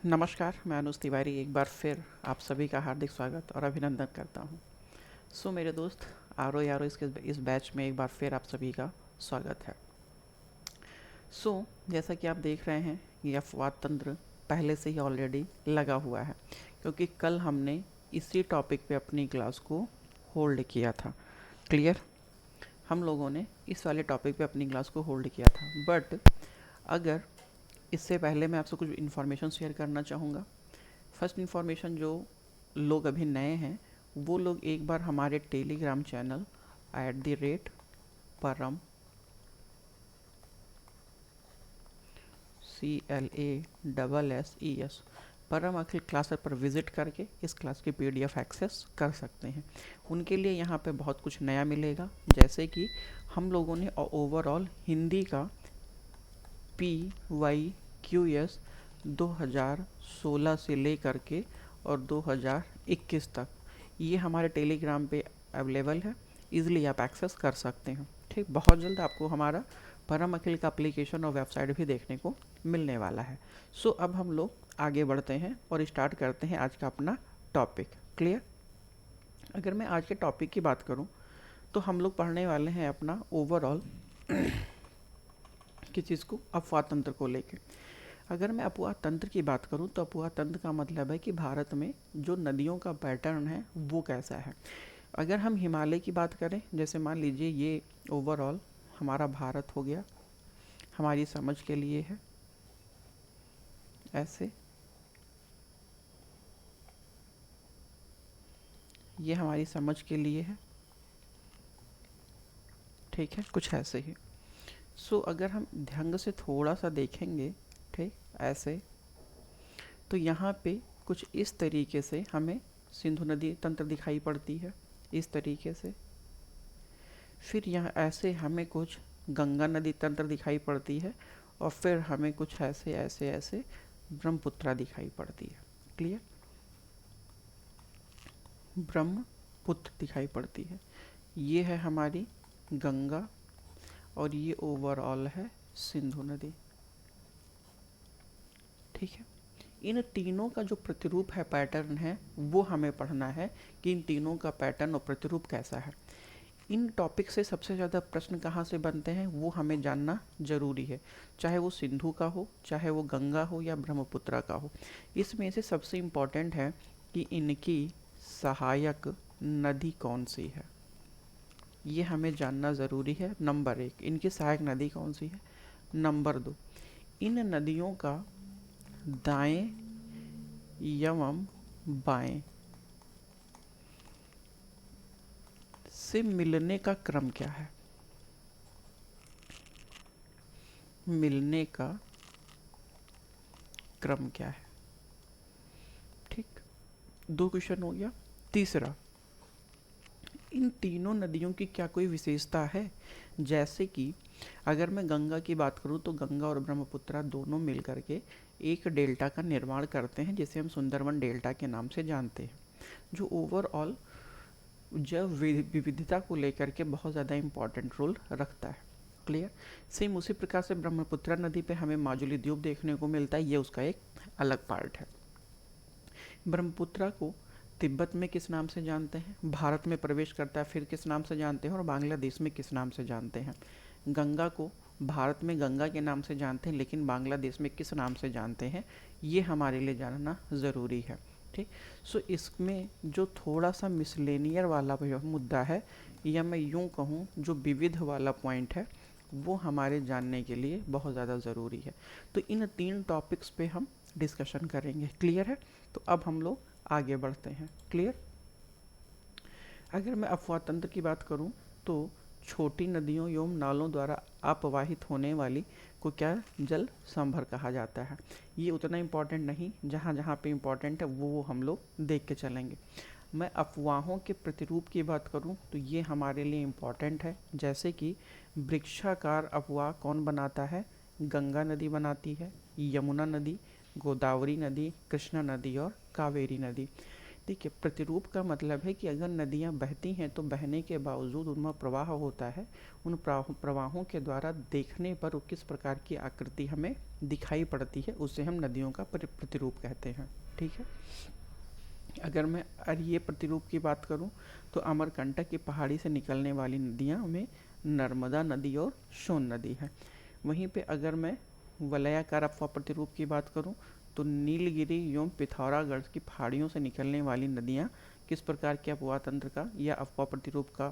नमस्कार, मैं अनुज तिवारी एक बार फिर आप सभी का हार्दिक स्वागत और अभिनंदन करता हूँ। मेरे दोस्त आरो यारो इसके इस बैच में एक बार फिर आप सभी का स्वागत है। जैसा कि आप देख रहे हैं ये अफवाह तंत्र पहले से ही ऑलरेडी लगा हुआ है, क्योंकि कल हमने इसी टॉपिक पे अपनी क्लास को होल्ड किया था। क्लियर? हम लोगों ने इस वाले टॉपिक पे अपनी क्लास को होल्ड किया था, बट अगर इससे पहले मैं आपसे कुछ इन्फॉर्मेशन शेयर करना चाहूँगा। फर्स्ट इन्फॉर्मेशन, जो लोग अभी नए हैं वो लोग एक बार हमारे टेलीग्राम चैनल @परम CLASSES परम अखिल क्लासेस पर विज़िट करके इस क्लास की PDF एक्सेस कर सकते हैं। उनके लिए यहाँ पे बहुत कुछ नया मिलेगा, जैसे कि हम लोगों ने ओवरऑल हिंदी का PYQS 2016 से लेकर के और 2021 तक ये हमारे टेलीग्राम पे अवेलेबल है। इजीली आप एक्सेस कर सकते हैं। ठीक, बहुत जल्द आपको हमारा परम अखिल का एप्लीकेशन और वेबसाइट भी देखने को मिलने वाला है। अब हम लोग आगे बढ़ते हैं और स्टार्ट करते हैं आज का अपना टॉपिक। क्लियर? अगर मैं आज के टॉपिक की बात करूं तो हम लोग पढ़ने वाले हैं अपना ओवरऑल किस चीज़ को, अफवाह तंत्र को लेके। अगर मैं अफवाह तंत्र की बात करूं तो अफवाह तंत्र का मतलब है कि भारत में जो नदियों का पैटर्न है वो कैसा है। अगर हम हिमालय की बात करें, जैसे मान लीजिए ये ओवरऑल हमारा भारत हो गया, हमारी समझ के लिए है ऐसे, ये हमारी समझ के लिए है। ठीक है, कुछ ऐसे ही। अगर हम ढंग से थोड़ा सा देखेंगे, ठीक ऐसे, तो यहाँ पे कुछ इस तरीके से हमें सिंधु नदी तंत्र दिखाई पड़ती है, इस तरीके से। फिर यहाँ ऐसे हमें कुछ गंगा नदी तंत्र दिखाई पड़ती है, और फिर हमें कुछ ऐसे ऐसे ऐसे ब्रह्मपुत्रा दिखाई पड़ती है। क्लियर? ब्रह्मपुत्र दिखाई पड़ती है। ये है हमारी गंगा और ये ओवरऑल है सिंधु नदी। ठीक है, इन तीनों का जो प्रतिरूप है, पैटर्न है, वो हमें पढ़ना है कि इन तीनों का पैटर्न और प्रतिरूप कैसा है। इन टॉपिक से सबसे ज़्यादा प्रश्न कहाँ से बनते हैं वो हमें जानना ज़रूरी है, चाहे वो सिंधु का हो, चाहे वो गंगा हो या ब्रह्मपुत्रा का हो। इसमें से सबसे इम्पॉर्टेंट है कि इनकी सहायक नदी कौन सी है, ये हमें जानना ज़रूरी है। नंबर 1, इनकी सहायक नदी कौन सी है। नंबर 2, इन नदियों का दाएं एवं बाएं से मिलने का क्रम क्या है। मिलने का क्रम क्या है। ठीक, 2 क्वेश्चन हो गया। तीसरा, इन तीनों नदियों की क्या कोई विशेषता है। जैसे कि अगर मैं गंगा की बात करूं तो गंगा और ब्रह्मपुत्रा दोनों मिलकर के एक डेल्टा का निर्माण करते हैं, जिसे हम सुंदरवन डेल्टा के नाम से जानते हैं, जो ओवरऑल जैव विविधता को लेकर के बहुत ज़्यादा इम्पॉर्टेंट रोल रखता है। क्लियर? सेम उसी प्रकार से ब्रह्मपुत्रा नदी पे हमें माजुली द्वीप देखने को मिलता है, ये उसका एक अलग पार्ट है। ब्रह्मपुत्रा को तिब्बत में किस नाम से जानते हैं, भारत में प्रवेश करता है फिर किस नाम से जानते हैं, और बांग्लादेश में किस नाम से जानते हैं। गंगा को भारत में गंगा के नाम से जानते हैं, लेकिन बांग्लादेश में किस नाम से जानते हैं, ये हमारे लिए जानना ज़रूरी है। ठीक, इसमें जो थोड़ा सा मिसलेनियर वाला मुद्दा है, या मैं यूँ कहूँ जो विविध वाला पॉइंट है, वो हमारे जानने के लिए बहुत ज़्यादा ज़रूरी है। तो इन 3 टॉपिक्स पे हम डिस्कशन करेंगे। क्लियर है? तो अब हम लोग आगे बढ़ते हैं। क्लियर? अगर मैं अफवाह तंत्र की बात करूं तो छोटी नदियों एवं नालों द्वारा अपवाहित होने वाली को क्या जल संभर कहा जाता है। ये उतना इम्पोर्टेंट नहीं, जहाँ जहाँ पे इम्पोर्टेंट है वो हम लोग देख के चलेंगे। मैं अफवाहों के प्रतिरूप की बात करूं तो ये हमारे लिए इम्पोर्टेंट है। जैसे कि वृक्षाकार अफवाह कौन बनाता है, गंगा नदी बनाती है, यमुना नदी, गोदावरी नदी, कृष्णा नदी और कावेरी नदी। ठीक है। प्रतिरूप का मतलब है कि अगर नदियाँ बहती हैं तो बहने के बावजूद उनमें प्रवाह होता है, उन प्रवाहों के द्वारा देखने पर वो किस प्रकार की आकृति हमें दिखाई पड़ती है, उसे हम नदियों का प्रतिरूप कहते हैं। ठीक है। अगर मैं ये प्रतिरूप की बात करूं तो अमरकंटक की पहाड़ी से निकलने वाली नदियां में नर्मदा नदी और सोन नदी है। वहीं पे अगर मैं वलयाकार अफवाह प्रतिरूप की बात करूं तो नीलगिरी एवं पिथौरागढ़ की पहाड़ियों से निकलने वाली नदियां किस प्रकार के अफवाह तंत्र का या अफवाह प्रतिरूप का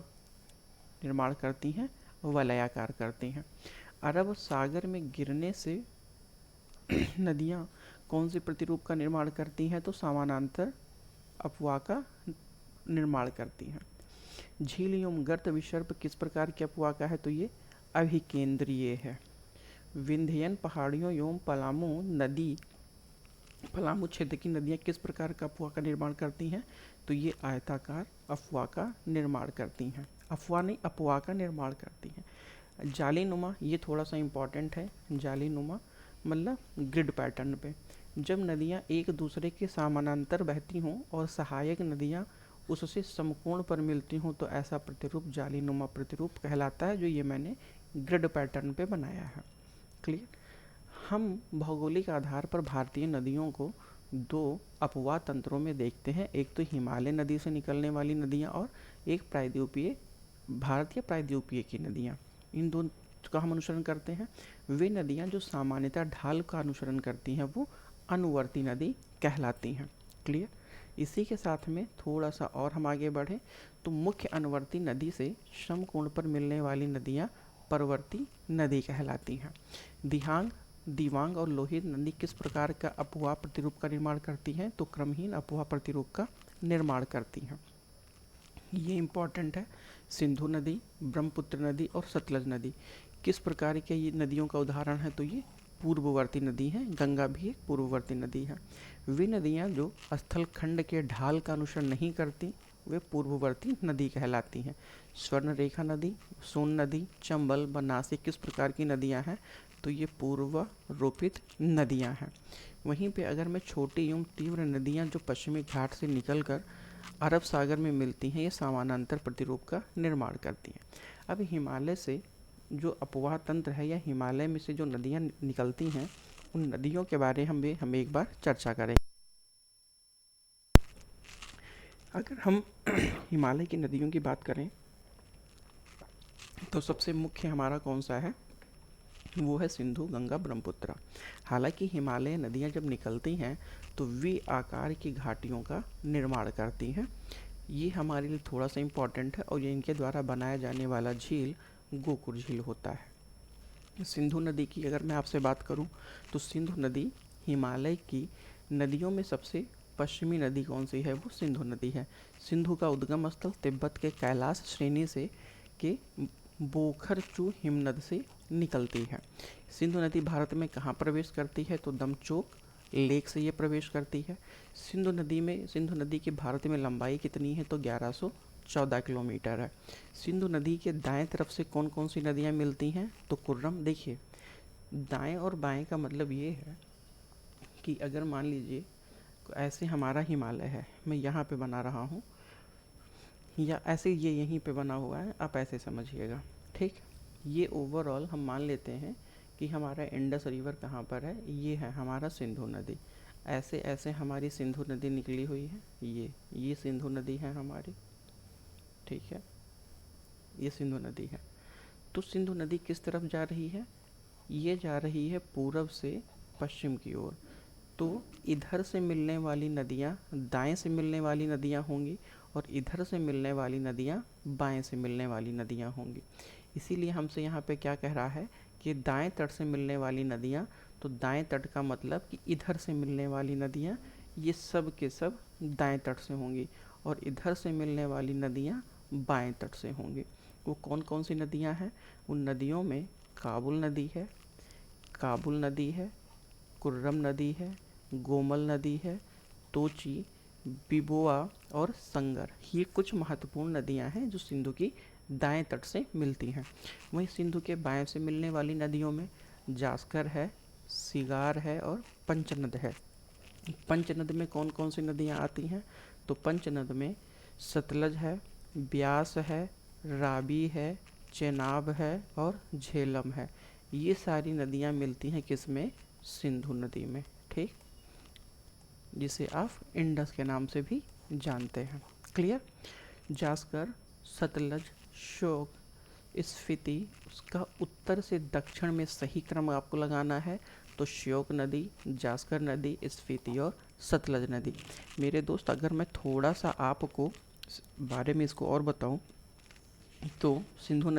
निर्माण करती हैं, वलयाकार करती हैं। अरब सागर में गिरने से नदियां कौन से प्रतिरूप का निर्माण करती हैं, तो समानांतर अफवाह का निर्माण करती हैं। झील एवं गर्त विसर्प किस प्रकार के अफवाह का है, तो ये अभिकेंद्रीय है। विंध्यन पहाड़ियों एवं पलामू क्षेत्र की नदियाँ किस प्रकार का अफवाह का निर्माण करती हैं, तो ये आयताकार अफवाह का निर्माण करती हैं। अफवाह नहीं, अपवाह का निर्माण करती हैं। जालीनुमा, ये थोड़ा सा इम्पॉर्टेंट है। जालीनुमा मतलब ग्रिड पैटर्न पे जब नदियाँ एक दूसरे के समानांतर बहती हों और सहायक नदियाँ उससे समकोण पर मिलती हों तो ऐसा प्रतिरूप जालीनुमा प्रतिरूप कहलाता है, जो ये मैंने ग्रिड पैटर्न पे बनाया है। क्लियर। हम भौगोलिक आधार पर भारतीय नदियों को दो अपवाह तंत्रों में देखते हैं, एक तो हिमालय नदी से निकलने वाली नदियाँ और एक प्रायद्वीपीय भारत या प्रायद्वीपीय की नदियाँ। इन दोनों का हम अनुसरण करते हैं। वे नदियाँ जो सामान्यतः ढाल का अनुसरण करती हैं वो अनुवर्ती नदी कहलाती हैं। क्लियर। इसी के साथ में थोड़ा सा और हम आगे बढ़े तो मुख्य अनुवर्ती नदी से समकोण पर मिलने वाली नदियाँ परवर्ती नदी कहलाती हैं। दिवांग और लोहित नदी किस प्रकार का अपवाह प्रतिरूप का निर्माण करती हैं, तो क्रमहीन अपवाह प्रतिरूप का निर्माण करती हैं। ये इम्पॉर्टेंट है। सिंधु नदी, ब्रह्मपुत्र नदी और सतलज नदी किस प्रकार के ये नदियों का उदाहरण है, तो ये पूर्ववर्ती नदी है। गंगा भी एक पूर्ववर्ती नदी है। वे नदियाँ जो स्थल खंड के ढाल का अनुसरण नहीं करती वे पूर्ववर्ती नदी कहलाती हैं। स्वर्ण रेखा नदी, सोन नदी, चंबल, बनासी किस प्रकार की नदियाँ हैं, तो ये पूर्वारोपित नदियाँ हैं। वहीं पे अगर मैं छोटी एवं तीव्र नदियाँ जो पश्चिमी घाट से निकलकर अरब सागर में मिलती हैं, ये समानांतर प्रतिरूप का निर्माण करती हैं। अब हिमालय से जो अपवाह तंत्र है या हिमालय में से जो नदियाँ निकलती हैं उन नदियों के बारे में हम एक बार चर्चा करें। अगर हम हिमालय की नदियों की बात करें तो सबसे मुख्य हमारा कौन सा है, वो है सिंधु, गंगा, ब्रह्मपुत्र। हालांकि हिमालय नदियाँ जब निकलती हैं तो वी आकार की घाटियों का निर्माण करती हैं। ये हमारे लिए थोड़ा सा इम्पॉर्टेंट है और ये इनके द्वारा बनाया जाने वाला झील गोकुर झील होता है। सिंधु नदी की अगर मैं आपसे बात करूं तो सिंधु नदी हिमालय की नदियों में सबसे पश्चिमी नदी कौन सी है, वो सिंधु नदी है। सिंधु का उद्गम स्थल तिब्बत के कैलाश श्रेणी से के बोखरचू हिमनद से निकलती है। सिंधु नदी भारत में कहाँ प्रवेश करती है, तो दमचोक लेक से ये प्रवेश करती है। सिंधु नदी की भारत में लंबाई कितनी है, तो 1114 किलोमीटर है। सिंधु नदी के दाएं तरफ से कौन कौन सी नदियाँ मिलती हैं, तो कुर्रम। देखिए दाएं और बाएं का मतलब ये है कि अगर मान लीजिए ऐसे हमारा हिमालय है, मैं यहाँ पे बना रहा हूँ या ऐसे ये यहीं पे बना हुआ है, आप ऐसे समझिएगा। ठीक। ये ओवरऑल हम मान लेते हैं कि हमारा इंडस रिवर कहाँ पर है, ये है हमारा सिंधु नदी। ऐसे ऐसे हमारी सिंधु नदी निकली हुई है, ये सिंधु नदी है हमारी। ठीक है, ये सिंधु नदी है। तो सिंधु नदी किस तरफ जा रही है, ये जा रही है पूरब से पश्चिम की ओर। तो इधर से मिलने वाली नदियाँ दाएं से मिलने वाली नदियाँ होंगी और इधर से मिलने वाली नदियाँ बाएं से मिलने वाली नदियाँ होंगी। इसीलिए हमसे यहाँ पे क्या कह रहा है कि दाएं तट से मिलने वाली नदियाँ, तो दाएं तट का मतलब कि इधर से मिलने वाली नदियाँ ये सब के सब दाएं तट से होंगी और इधर से मिलने वाली नदियाँ बाएं तट से होंगी। वो कौन कौन सी नदियाँ हैं, उन नदियों में काबुल नदी है, कुर्रम नदी है, गोमल नदी है, तोची, बिबोआ और संगर। ये कुछ महत्वपूर्ण नदियां हैं जो सिंधु की दाएं तट से मिलती हैं। वहीं सिंधु के बाएं से मिलने वाली नदियों में जास्कर है, सिगार है और पंचनद है। पंचनद में कौन कौन सी नदियां आती हैं, तो पंचनद में सतलज है, ब्यास है, रावी है, चेनाब है और झेलम है। ये सारी नदियाँ मिलती हैं किसमें? सिंधु नदी में। ठीक, जिसे आप इंडस के नाम से भी जानते हैं। क्लियर? जास्कर, सतलज, श्योक, स्फीति, उसका उत्तर से दक्षिण में सही क्रम आपको लगाना है। तो श्योक नदी, जास्कर नदी, स्फीति और सतलज नदी। मेरे दोस्त, अगर मैं थोड़ा सा आपको बारे में इसको और बताऊं तो सिंधु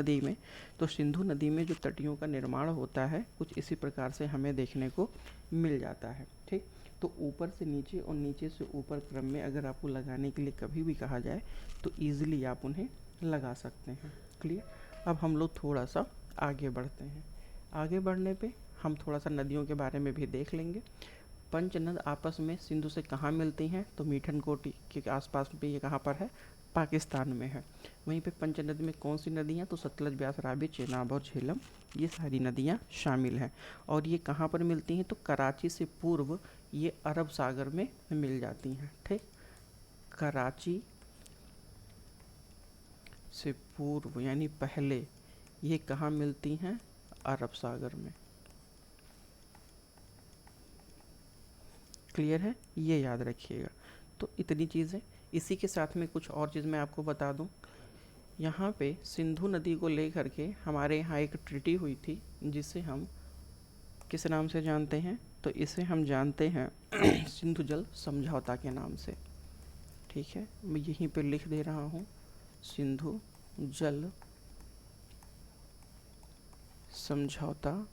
नदी में जो तटियों का निर्माण होता है कुछ इसी प्रकार से हमें देखने को मिल जाता है। ठीक, तो ऊपर से नीचे और नीचे से ऊपर क्रम में अगर आपको लगाने के लिए कभी भी कहा जाए तो ईजिली आप उन्हें लगा सकते हैं। क्लियर? अब हम लोग थोड़ा सा आगे बढ़ते हैं। आगे बढ़ने पे हम थोड़ा सा नदियों के बारे में भी देख लेंगे। पंचनद आपस में सिंधु से कहाँ मिलती हैं? तो मीठन कोटी के आसपास पे ये कहाँ पर है? पाकिस्तान में है। वहीं पे पंचनद में कौन सी नदियाँ? तो सतलज, ब्यास, रावी, चेनाब और झेलम, ये सारी नदियाँ शामिल हैं। और ये कहाँ पर मिलती हैं? तो कराची से पूर्व ये अरब सागर में मिल जाती हैं। ठीक, कराची से पूर्व यानी पहले ये कहाँ मिलती हैं? अरब सागर में। क्लियर है? ये याद रखिएगा। तो इतनी चीज़ें, इसी के साथ में कुछ और चीज़ मैं आपको बता दूं। यहाँ पे सिंधु नदी को लेकर के हमारे यहाँ एक ट्रीटी हुई थी जिसे हम किस नाम से जानते हैं? तो इसे हम जानते हैं सिंधु जल समझौता के नाम से। ठीक है, मैं यहीं पे लिख दे रहा हूँ, सिंधु जल समझौता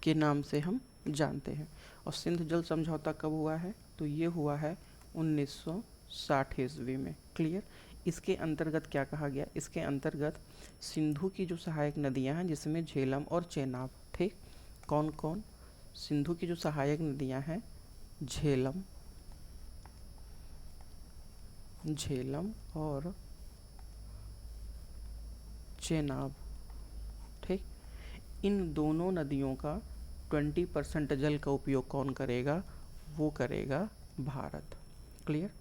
के नाम से हम जानते हैं। और सिंधु जल समझौता कब हुआ है? तो ये हुआ है 1960 ईस्वी में। क्लियर? इसके अंतर्गत क्या कहा गया? इसके अंतर्गत सिंधु की जो सहायक नदियां हैं जिसमें झेलम और चेनाब, ठीक, कौन कौन? सिंधु की जो सहायक नदियां हैं झेलम और चेनाब, ठीक, इन दोनों नदियों का 20% जल का उपयोग कौन करेगा? वो करेगा भारत। क्लियर?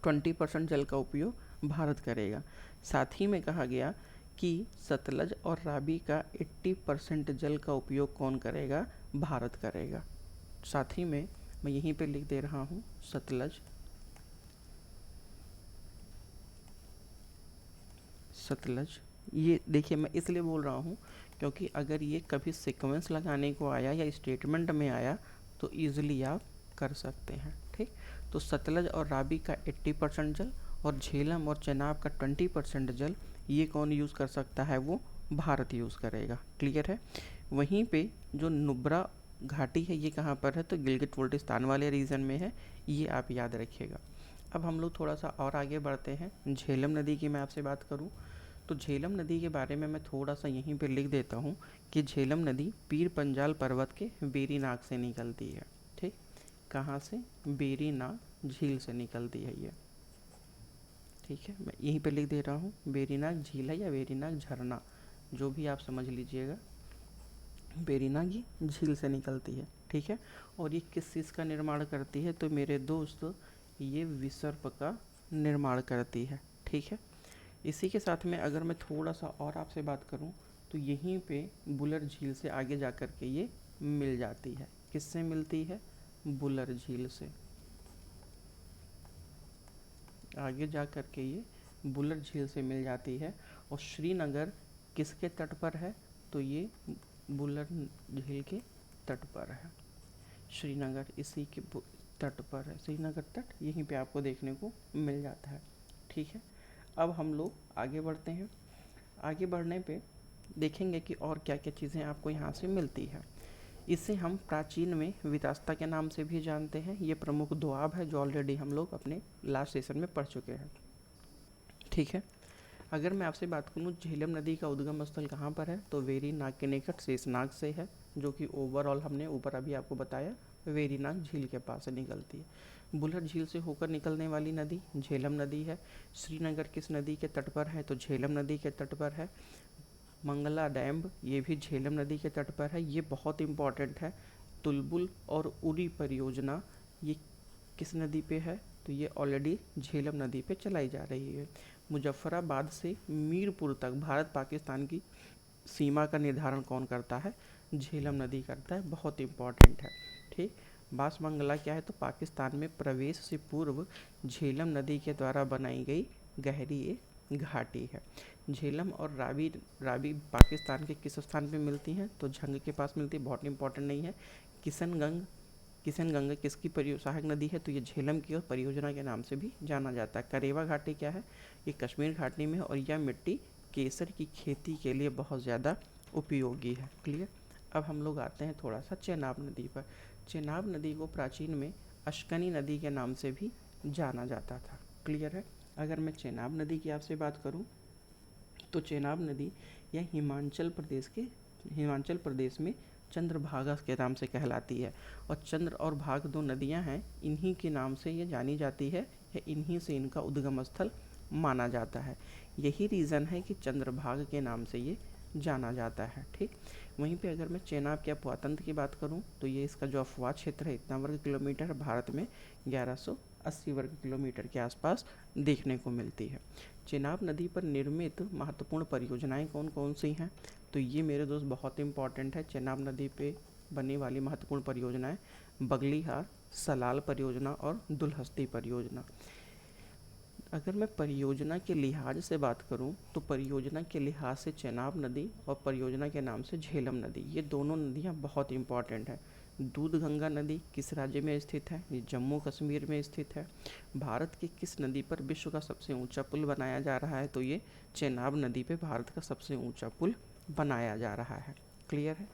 20% जल का उपयोग भारत करेगा। साथ ही में कहा गया कि सतलज और रावी का 80% जल का उपयोग कौन करेगा? भारत करेगा। साथ ही में मैं यहीं पे लिख दे रहा हूँ, सतलज ये देखिए मैं इसलिए बोल रहा हूँ क्योंकि अगर ये कभी सीक्वेंस लगाने को आया या स्टेटमेंट में आया तो ईजिली आप कर सकते हैं। ठीक, तो सतलज और रावी का 80% जल और झेलम और चेनाब का 20% जल ये कौन यूज़ कर सकता है? वो भारत यूज़ करेगा। क्लियर है? वहीं पे जो नुब्रा घाटी है ये कहाँ पर है? तो गिलगित बाल्टिस्तान वाले रीजन में है, ये आप याद रखिएगा। अब हम लोग थोड़ा सा और आगे बढ़ते हैं। झेलम नदी की मैं आपसे बात करूँ तो झेलम नदी के बारे में मैं थोड़ा सा यहीं पे लिख देता हूँ कि झेलम नदी पीर पंजाल पर्वत के बेरीनाग से निकलती है। ठीक, कहाँ से? बेरीनाग झील से निकलती है ये। ठीक है, मैं यहीं पे लिख दे रहा हूँ, बेरीनाग झील है या बेरीनाग झरना, जो भी आप समझ लीजिएगा, बेरीनाग ये झील से निकलती है। ठीक है, और ये किस चीज़ का निर्माण करती है? तो मेरे दोस्त ये विसर्प का निर्माण करती है। ठीक है, इसी के साथ में अगर मैं थोड़ा सा और आपसे बात करूं तो यहीं पे बुलर झील से आगे जा कर के ये मिल जाती है। किससे मिलती है? बुलर झील से आगे जा कर के ये बुलर झील से मिल जाती है। और श्रीनगर किसके तट पर है? तो ये बुलर झील के तट पर है। श्रीनगर इसी के तट पर है, श्रीनगर तट यहीं पे आपको देखने को मिल जाता है। ठीक है, अब हम लोग आगे बढ़ते हैं। आगे बढ़ने पे देखेंगे कि और क्या क्या चीज़ें आपको यहाँ से मिलती है। इसे हम प्राचीन में वितास्ता के नाम से भी जानते हैं। ये प्रमुख दोआब है जो ऑलरेडी हम लोग अपने लास्ट सेशन में पढ़ चुके हैं। ठीक है, अगर मैं आपसे बात करूँ झेलम नदी का उद्गम स्थल कहाँ पर है? तो वेरीनाग के निकट शेषनाग से है, जो कि ओवरऑल हमने ऊपर अभी आपको बताया वेरीनाग झील के पास से निकलती है। बुलर झील से होकर निकलने वाली नदी झेलम नदी है। श्रीनगर किस नदी के तट पर है? तो झेलम नदी के तट पर है। मंगला डैम ये भी झेलम नदी के तट पर है, ये बहुत इम्पॉर्टेंट है। तुलबुल और उरी परियोजना ये किस नदी पे है? तो ये ऑलरेडी झेलम नदी पे चलाई जा रही है। मुजफ्फराबाद से मीरपुर तक भारत पाकिस्तान की सीमा का निर्धारण कौन करता है? झेलम नदी करता है, बहुत इंपॉर्टेंट है। ठीक, बासमंगला क्या है? तो पाकिस्तान में प्रवेश से पूर्व झेलम नदी के द्वारा बनाई गई गहरी एक घाटी है। झेलम और रावी रावी पाकिस्तान के किस स्थान पे मिलती हैं? तो झंग के पास मिलती है, बहुत इंपॉर्टेंट नहीं है। किशनगंगा किसकी सहायक नदी है? तो ये झेलम की और परियोजना के नाम से भी जाना जाता है। करेवा घाटी क्या है? ये कश्मीर घाटी में है और यह मिट्टी केसर की खेती के लिए बहुत ज़्यादा उपयोगी है। क्लियर। अब हम लोग आते हैं थोड़ा सा चेनाब नदी पर। चेनाब नदी को प्राचीन में अश्कनी नदी के नाम से भी जाना जाता था। क्लियर है। अगर मैं चेनाब नदी की आपसे बात करूं तो चेनाब नदी यह हिमाचल प्रदेश में चंद्रभागा के नाम से कहलाती है। और चंद्र और भाग दो नदियां हैं, इन्हीं के नाम से ये जानी जाती है, या इन्हीं से इनका उद्गम स्थल माना जाता है। यही रीज़न है कि चंद्रभाग के नाम से ये जाना जाता है। ठीक, वहीं पे अगर मैं चेनाब के अपवातंत्र की बात करूं तो ये इसका जो अफवाह क्षेत्र है इतना वर्ग किलोमीटर, भारत में 1180 वर्ग किलोमीटर के आसपास देखने को मिलती है। चेनाब नदी पर निर्मित महत्वपूर्ण परियोजनाएं कौन कौन सी हैं? तो ये मेरे दोस्त बहुत इंपॉर्टेंट है। चेनाब नदी पे बनने वाली महत्वपूर्ण परियोजनाएं बगलीहार, सलाल परियोजना और दुलहस्ती परियोजना। अगर मैं परियोजना के लिहाज से बात करूं तो परियोजना के लिहाज से चेनाब नदी और परियोजना के नाम से झेलम नदी, ये दोनों नदियां बहुत इंपॉर्टेंट है। दूधगंगा नदी किस राज्य में स्थित है? ये जम्मू कश्मीर में स्थित है। भारत की किस नदी पर विश्व का सबसे ऊंचा पुल बनाया जा रहा है? तो ये चेनाब नदी पे भारत का सबसे ऊंचा पुल बनाया जा रहा है। क्लियर है।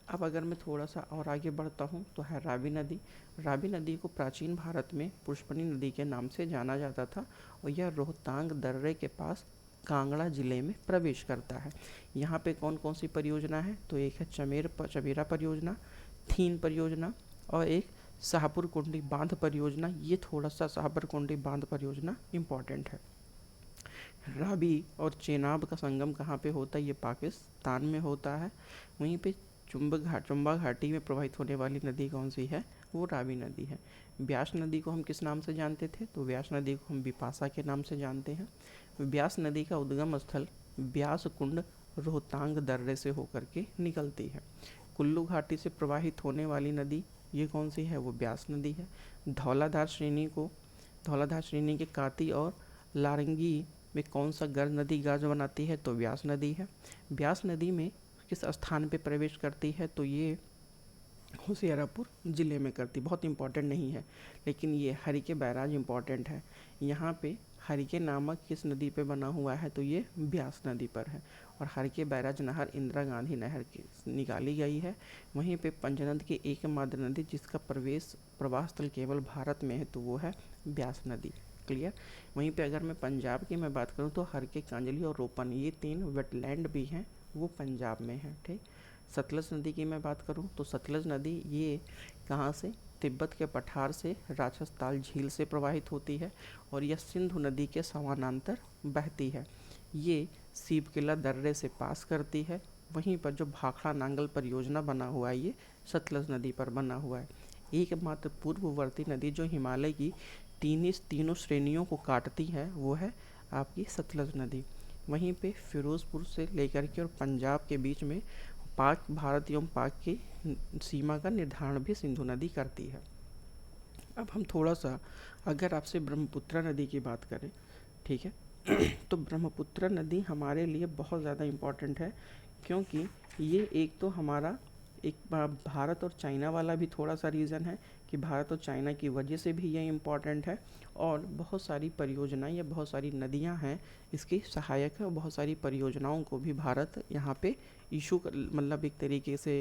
अब अगर मैं थोड़ा सा और आगे बढ़ता हूँ तो है रावी नदी। रावी नदी को प्राचीन भारत में पुष्पनी नदी के नाम से जाना जाता था और यह रोहतांग दर्रे के पास कांगड़ा जिले में प्रवेश करता है। यहाँ पे कौन कौन सी परियोजना है? तो एक है चमेरा परियोजना, थीन परियोजना और एक शाहपुर कुंडी बांध परियोजना। ये थोड़ा सा शाहपुर कुंडी बांध परियोजना इम्पॉर्टेंट है। रावी और चेनाब का संगम कहाँ पे होता है? ये पाकिस्तान में होता है। वहीं पे चुम्बा घाटी में प्रवाहित होने वाली नदी कौन सी है? वो रावी नदी है। ब्यास नदी को हम किस नाम से जानते थे? तो व्यास नदी को हम बिपाशा के नाम से जानते हैं। ब्यास नदी का उद्गम स्थल ब्यास कुंड रोहतांग दर्रे से होकर के निकलती है। कुल्लू घाटी से प्रवाहित होने वाली नदी ये कौन सी है? वो ब्यास नदी है। धौलाधार श्रेणी के काती और लारंगी में कौन सा गर्म नदी गाज बनाती है? तो व्यास नदी है। व्यास नदी में किस स्थान पे प्रवेश करती है? तो ये होशियारपुर ज़िले में करती। बहुत इंपॉर्टेंट नहीं है, लेकिन ये हरिके बैराज इंपॉर्टेंट है। यहाँ पे हरिके नामक किस नदी पे बना हुआ है? तो ये ब्यास नदी पर है। और हरिके बैराज नहर इंदिरा गांधी नहर की निकाली गई है। वहीं पे पंचनद की एकमात्र नदी जिसका प्रवाह स्थल केवल भारत में है तो वो है ब्यास नदी। क्लियर। वहीं पे अगर मैं पंजाब की मैं बात करूँ तो हरके, कांजली और रोपन, ये 3 वेटलैंड भी हैं, वो पंजाब में है। ठीक। सतलज नदी की मैं बात करूं तो सतलज नदी ये कहाँ से? तिब्बत के पठार से राजस्थान झील से प्रवाहित होती है और यह सिंधु नदी के समानांतर बहती है। ये सीपकिला दर्रे से पास करती है। वहीं पर जो भाखड़ा नांगल परियोजना बना हुआ है ये सतलज नदी पर बना हुआ है। एकमात्र पूर्ववर्ती नदी जो हिमालय की तीनों श्रेणियों को काटती है वो है आपकी सतलज नदी। वहीं पे फिरोजपुर से लेकर के और पंजाब के बीच में भारत एवं पाक की सीमा का निर्धारण भी सिंधु नदी करती है। अब हम थोड़ा सा अगर आपसे ब्रह्मपुत्र नदी की बात करें, ठीक है, तो ब्रह्मपुत्र नदी हमारे लिए बहुत ज़्यादा इम्पॉर्टेंट है, क्योंकि ये एक तो हमारा एक भारत और चाइना वाला भी थोड़ा सा रीज़न है कि भारत और चाइना की वजह से भी ये इम्पॉर्टेंट है, और बहुत सारी परियोजनाएं या बहुत सारी नदियां हैं इसकी सहायक है, और बहुत सारी परियोजनाओं को भी भारत यहाँ पे इशू मतलब एक तरीके से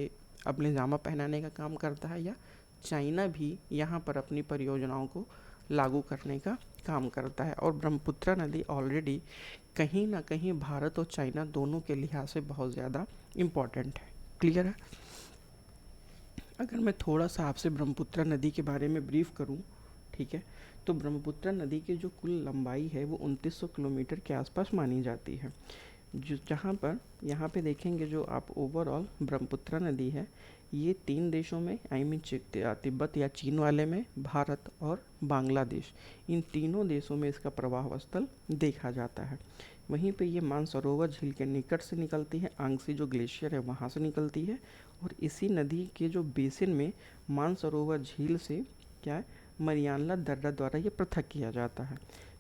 अपने जामा पहनाने का काम करता है, या चाइना भी यहाँ पर अपनी परियोजनाओं को लागू करने का काम करता है। और ब्रह्मपुत्र नदी ऑलरेडी कहीं ना कहीं भारत और चाइना दोनों के लिहाज से बहुत ज़्यादा इम्पॉर्टेंट है। क्लियर है। अगर मैं थोड़ा सा आपसे ब्रह्मपुत्र नदी के बारे में ब्रीफ करूं, ठीक है, तो ब्रह्मपुत्र नदी की जो कुल लंबाई है वो 2900 किलोमीटर के आसपास मानी जाती है। जो जहाँ पर यहाँ पे देखेंगे जो आप ओवरऑल ब्रह्मपुत्र नदी है, ये 3 देशों में तिब्बत या चीन वाले में, भारत और बांग्लादेश, इन तीनों देशों में इसका प्रवाह स्थल देखा जाता है। वहीं पे ये मानसरोवर झील के निकट से निकलती है, आंगसी जो ग्लेशियर है वहाँ से निकलती है, और इसी नदी के जो बेसिन में मानसरोवर झील से क्या है, मरियाना दर्रा द्वारा ये पृथक किया जाता है।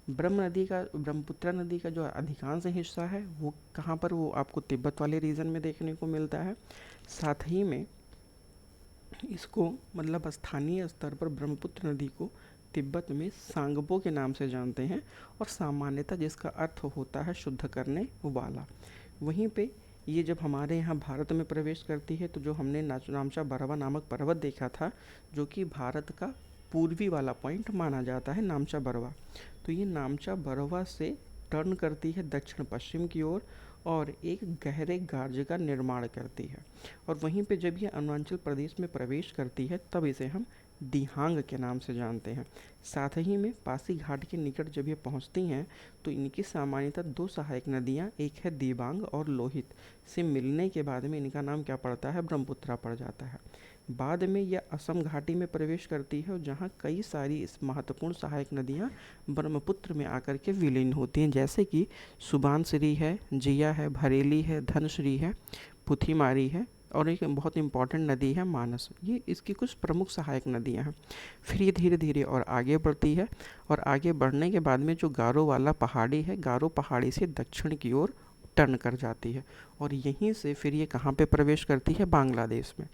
ब्रह्मपुत्र नदी का जो अधिकांश हिस्सा है वो कहाँ पर, वो आपको तिब्बत वाले रीजन में देखने को मिलता है। साथ ही में इसको मतलब स्थानीय स्तर पर ब्रह्मपुत्र नदी को तिब्बत में सांगपो के नाम से जानते हैं, और सामान्यतः जिसका अर्थ होता है शुद्ध करने वाला। वहीं पे ये जब हमारे यहाँ भारत में प्रवेश करती है तो जो हमने नामचा बरवा नामक पर्वत देखा था, जो कि भारत का पूर्वी वाला पॉइंट माना जाता है नामचा बरवा, तो ये नामचा बरवा से टर्न करती है दक्षिण पश्चिम की ओर और एक गहरे गार्ज का निर्माण करती है। और वहीं पे जब ये अरुणाचल प्रदेश में प्रवेश करती है तब इसे हम दिहांग के नाम से जानते हैं। साथ ही में पासी घाट के निकट जब ये पहुंचती हैं तो इनकी सामान्यतः 2 सहायक नदियां, एक है दिबांग और लोहित, से मिलने के बाद में इनका नाम क्या पड़ता है, ब्रह्मपुत्रा पड़ जाता है। बाद में यह असम घाटी में प्रवेश करती है और जहाँ कई सारी इस महत्वपूर्ण सहायक नदियाँ ब्रह्मपुत्र में आकर के विलीन होती हैं, जैसे कि सुबानसिरी है, जिया है, भरेली है, धनश्री है, पुथीमारी है, और एक बहुत इंपॉर्टेंट नदी है मानस। ये इसकी कुछ प्रमुख सहायक नदियाँ हैं। फिर ये धीरे धीरे और आगे बढ़ती है, और आगे बढ़ने के बाद में जो गारो वाला पहाड़ी है, गारो पहाड़ी से दक्षिण की ओर टर्न कर जाती है, और यहीं से फिर ये कहाँ पे प्रवेश करती है, बांग्लादेश में।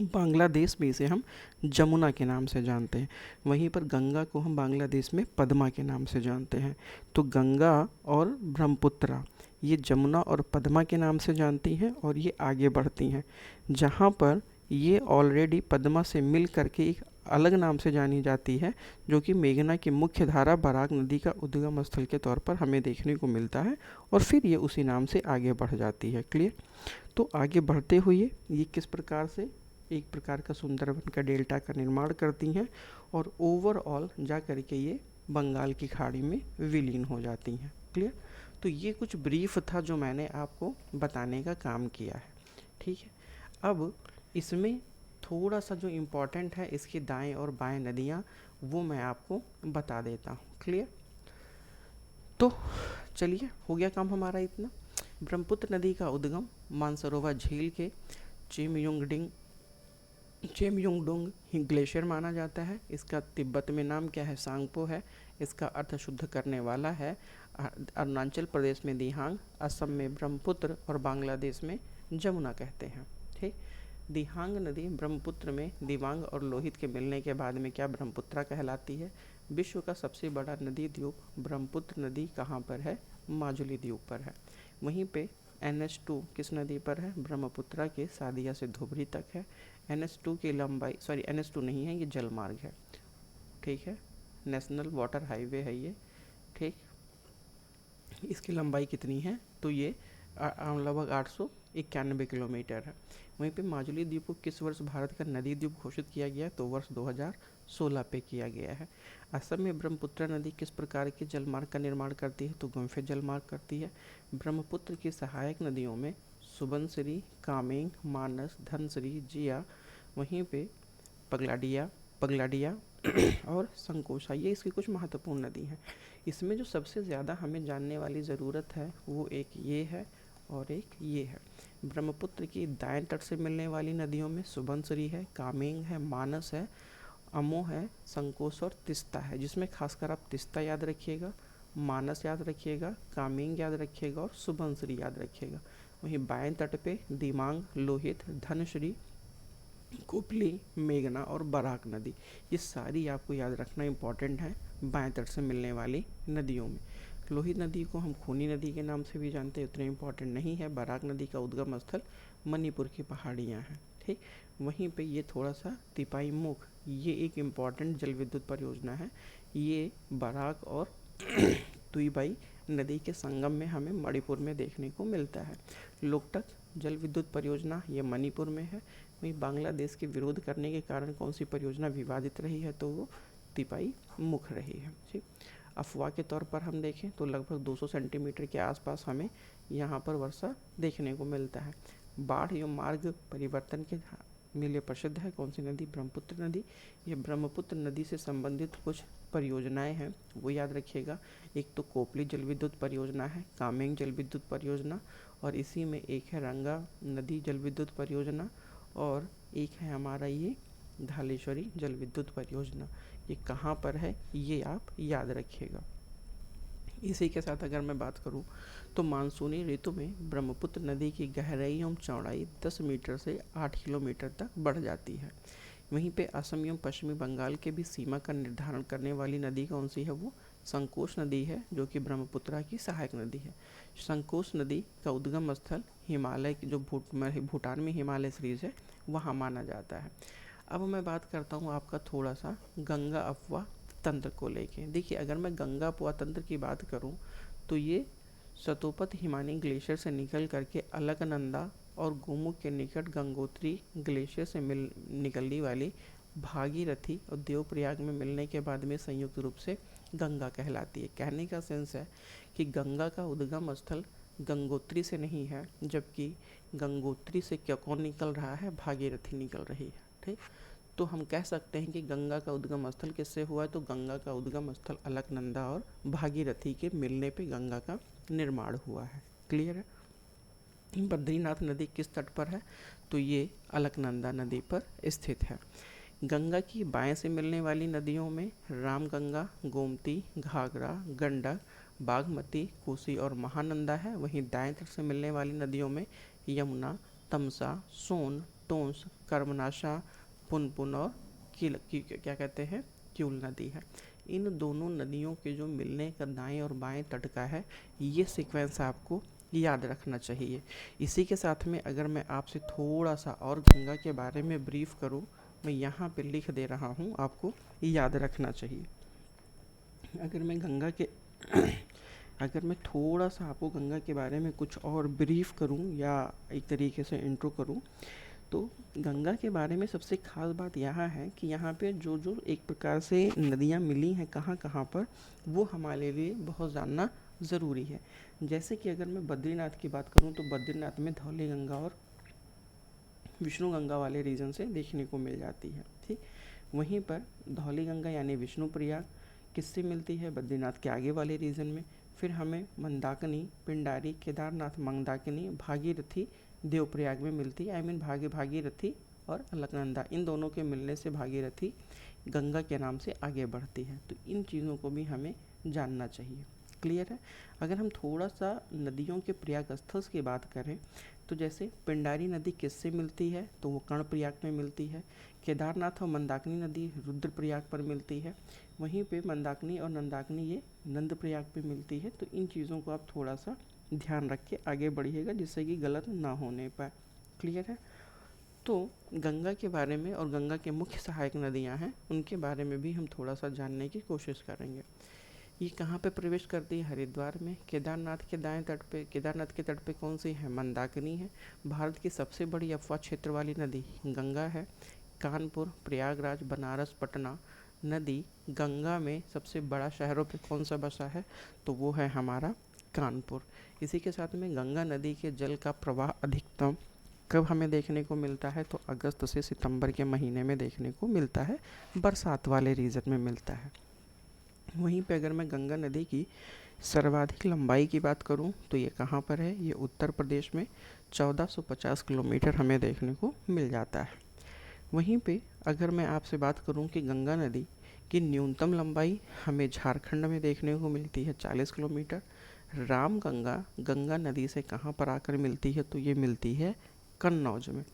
बांग्लादेश में इसे हम जमुना के नाम से जानते हैं। वहीं पर गंगा को हम बांग्लादेश में पद्मा के नाम से जानते हैं। तो गंगा और ब्रह्मपुत्रा ये जमुना और पद्मा के नाम से जानती हैं, और ये आगे बढ़ती हैं, जहाँ पर ये ऑलरेडी पद्मा से मिल करके एक अलग नाम से जानी जाती है, जो कि मेघना की मुख्य धारा बराक नदी का उद्गम स्थल के तौर पर हमें देखने को मिलता है, और फिर ये उसी नाम से आगे बढ़ जाती है। क्लियर। तो आगे बढ़ते हुए ये किस प्रकार से एक प्रकार का सुंदरबन का डेल्टा का निर्माण करती हैं, और ओवरऑल जा करके ये बंगाल की खाड़ी में विलीन हो जाती हैं। क्लियर। तो ये कुछ ब्रीफ था जो मैंने आपको बताने का काम किया है। ठीक है। अब इसमें थोड़ा सा जो इम्पोर्टेंट है, इसकी दाएं और बाएं नदियाँ, वो मैं आपको बता देता हूँ। क्लियर। तो चलिए, हो गया काम हमारा इतना। ब्रह्मपुत्र नदी का उद्गम मानसरोवर झील के चेमयुंगडोंग ग्लेशियर माना जाता है। इसका तिब्बत में नाम क्या है, सांगपो है। इसका अर्थ शुद्ध करने वाला है। अरुणाचल प्रदेश में दिहांग, असम में ब्रह्मपुत्र और बांग्लादेश में जमुना कहते हैं। ठीक। दिहांग नदी ब्रह्मपुत्र में दिबांग और लोहित के मिलने के बाद में क्या ब्रह्मपुत्रा कहलाती है। विश्व का सबसे बड़ा नदी द्वीप ब्रह्मपुत्र नदी कहाँ पर है, माजुली द्वीप पर है। वहीं पे NH2 किस नदी पर है, ब्रह्मपुत्रा के सादिया से धुबरी तक है। NH2 की लंबाई, सॉरी NH2 नहीं है, ये जलमार्ग है। ठीक है, नेशनल वाटर हाईवे है ये। ठीक। इसकी लंबाई कितनी है, तो ये लगभग 891 किलोमीटर है। वहीं पे माजुली द्वीप को किस वर्ष भारत का नदी द्वीप घोषित किया गया, तो वर्ष 2016 पे किया गया है। असम में ब्रह्मपुत्र नदी किस प्रकार के जलमार्ग का निर्माण करती है, तो गुम्फे जलमार्ग करती है। ब्रह्मपुत्र की सहायक नदियों में सुबनसिरी, कामेंग, मानस, धनसिरी, जिया, वहीं पे पगलाडिया और संकोशा, ये इसकी कुछ महत्वपूर्ण नदी हैं। इसमें जो सबसे ज़्यादा हमें जानने वाली ज़रूरत है वो एक ये है और एक ये है। ब्रह्मपुत्र की दाएं तट से मिलने वाली नदियों में सुबनसिरी है, कामेंग है, मानस है, अमो है, संकोश और तिस्ता है, जिसमें खासकर आप तिस्ता याद रखिएगा, मानस याद रखिएगा, कामेंग याद रखिएगा और सुबनसिरी याद रखिएगा। वहीं बाएं तट पे दिबांग, लोहित, धनश्री, कुपली, मेघना और बराक नदी, ये सारी आपको याद रखना इम्पॉर्टेंट है बाएं तट से मिलने वाली नदियों में। लोहित नदी को हम खूनी नदी के नाम से भी जानते हैं, उतने इम्पॉर्टेंट नहीं है। बराक नदी का उद्गम स्थल मणिपुर की पहाड़ियाँ हैं। ठीक। वहीं पे ये थोड़ा सा तिपाई मुख, ये एक इम्पॉर्टेंट जल विद्युत परियोजना है। ये बराक और तुईबाई नदी के संगम में हमें मणिपुर में देखने को मिलता है। लोकटक जल विद्युत परियोजना ये मणिपुर में है। वहीं बांग्लादेश के विरोध करने के कारण कौन सी परियोजना विवादित रही है, तो वो तिपाई मुख रही है। ठीक। अफवाह के तौर पर हम देखें तो लगभग 200 सेंटीमीटर के आसपास हमें यहाँ पर वर्षा देखने को मिलता है। बाढ़ एवं मार्ग परिवर्तन के लिए प्रसिद्ध है कौन सी नदी? ब्रह्मपुत्र नदी। ये ब्रह्मपुत्र नदी से संबंधित कुछ परियोजनाएं हैं, वो याद रखिएगा। एक तो कोपली जल विद्युत परियोजना है, कामेंग जल विद्युत परियोजना, और इसी में एक है रंगा नदी जल विद्युत परियोजना, और एक है हमारा ये धालेश्वरी जल विद्युत परियोजना। ये कहाँ पर है ये आप याद रखिएगा। इसी के साथ अगर मैं बात करूं तो मानसूनी ऋतु में ब्रह्मपुत्र नदी की गहराई एवं चौड़ाई 10 मीटर से 8 किलोमीटर तक बढ़ जाती है। वहीं पे असम एवं पश्चिमी बंगाल के भी सीमा का निर्धारण करने वाली नदी कौन सी है? वो संकोश नदी है, जो कि ब्रह्मपुत्रा की सहायक नदी है। संकोश नदी का उद्गम स्थल हिमालय की जो भूटान में हिमालय सीरीज है वहाँ माना जाता है। अब मैं बात करता हूँ आपका थोड़ा सा गंगा अपवाह तंत्र को लेके। देखिए, अगर मैं गंगा अपवाह तंत्र की बात करूँ तो ये सतोपत हिमानी ग्लेशियर से निकल करके अलकनंदा और गोमुख के निकट गंगोत्री ग्लेशियर से निकलने वाली भागीरथी और देवप्रयाग में मिलने के बाद में संयुक्त रूप से गंगा कहलाती है। कहने का सेंस है कि गंगा का उद्गम स्थल गंगोत्री से नहीं है, जबकि गंगोत्री से क्या कौन निकल रहा है? भागीरथी निकल रही है। ठीक, तो हम कह सकते हैं कि गंगा का उद्गम स्थल किससे हुआ है? तो गंगा का उद्गम स्थल अलकनंदा और भागीरथी के मिलने पे गंगा का निर्माण हुआ है। क्लियर है? बद्रीनाथ नदी किस तट पर है? तो ये अलकनंदा नदी पर स्थित है। गंगा की बाएं से मिलने वाली नदियों में रामगंगा, गोमती, घाघरा, गंडक, बागमती, कोसी और महानंदा है। वहीं दाएं तट से मिलने वाली नदियों में यमुना, तमसा, सोन, टोंस, कर्मनाशा, पुनपुन और क्या कहते हैं क्यूल नदी है। इन दोनों नदियों के जो मिलने का दाएं और बाएं तट का है, ये सीक्वेंस आपको याद रखना चाहिए। इसी के साथ में अगर मैं आपसे थोड़ा सा और गंगा के बारे में ब्रीफ करूं, मैं यहाँ पे लिख दे रहा हूँ, आपको याद रखना चाहिए। अगर मैं गंगा के अगर मैं थोड़ा सा आपको गंगा के बारे में कुछ और ब्रीफ करूं या एक तरीके से इंट्रो करूं, तो गंगा के बारे में सबसे खास बात यहाँ है कि यहाँ पे जो जो एक प्रकार से नदियाँ मिली हैं कहाँ कहाँ पर, वो हमारे लिए बहुत जानना ज़रूरी है। जैसे कि अगर मैं बद्रीनाथ की बात करूँ तो बद्रीनाथ में धौली गंगा और विष्णु गंगा वाले रीजन से देखने को मिल जाती है। ठीक, वहीं पर धौली गंगा यानी विष्णु प्रयाग किससे मिलती है? बद्रीनाथ के आगे वाले रीजन में। फिर हमें मंदाकिनी, पिंडारी, केदारनाथ, मंदाकिनी, भागीरथी देवप्रयाग में मिलती है। भागीरथी और अलकनंदा, इन दोनों के मिलने से भागीरथी गंगा के नाम से आगे बढ़ती है। तो इन चीज़ों को भी हमें जानना चाहिए। क्लियर है? अगर हम थोड़ा सा नदियों के प्रयाग स्थल की बात करें तो जैसे पिंडारी नदी किससे मिलती है? तो वो कर्णप्रयाग में मिलती है। केदारनाथ और मंदाकिनी नदी रुद्रप्रयाग पर मिलती है। वहीं पे मंदाकिनी और नंदाकिनी ये नंदप्रयाग पे मिलती है। तो इन चीज़ों को आप थोड़ा सा ध्यान रख के आगे बढ़िएगा, जिससे कि गलत ना होने पाए। क्लियर है? तो गंगा के बारे में और गंगा के मुख्य सहायक नदियां हैं, उनके बारे में भी हम थोड़ा सा जानने की कोशिश करेंगे। ये कहाँ पे प्रवेश करती है? हरिद्वार में। केदारनाथ के दाएं तट पे, केदारनाथ के तट पे कौन सी है? मंदाकिनी है। भारत की सबसे बड़ी अपवाह क्षेत्र वाली नदी गंगा है। कानपुर, प्रयागराज, बनारस, पटना नदी गंगा में सबसे बड़ा शहरों पे कौन सा बसा है? तो वो है हमारा कानपुर। इसी के साथ में गंगा नदी के जल का प्रवाह अधिकतम कब हमें देखने को मिलता है? तो अगस्त से सितंबर के महीने में देखने को मिलता है, बरसात वाले रीजन में मिलता है। वहीं पे अगर मैं गंगा नदी की सर्वाधिक लंबाई की बात करूं तो ये कहाँ पर है? ये उत्तर प्रदेश में 1450 किलोमीटर हमें देखने को मिल जाता है। वहीं पे अगर मैं आपसे बात करूं कि गंगा नदी की न्यूनतम लंबाई हमें झारखंड में देखने को मिलती है 40 किलोमीटर। रामगंगा गंगा नदी से कहाँ पर आकर मिलती है? तो ये मिलती है कन्नौज में।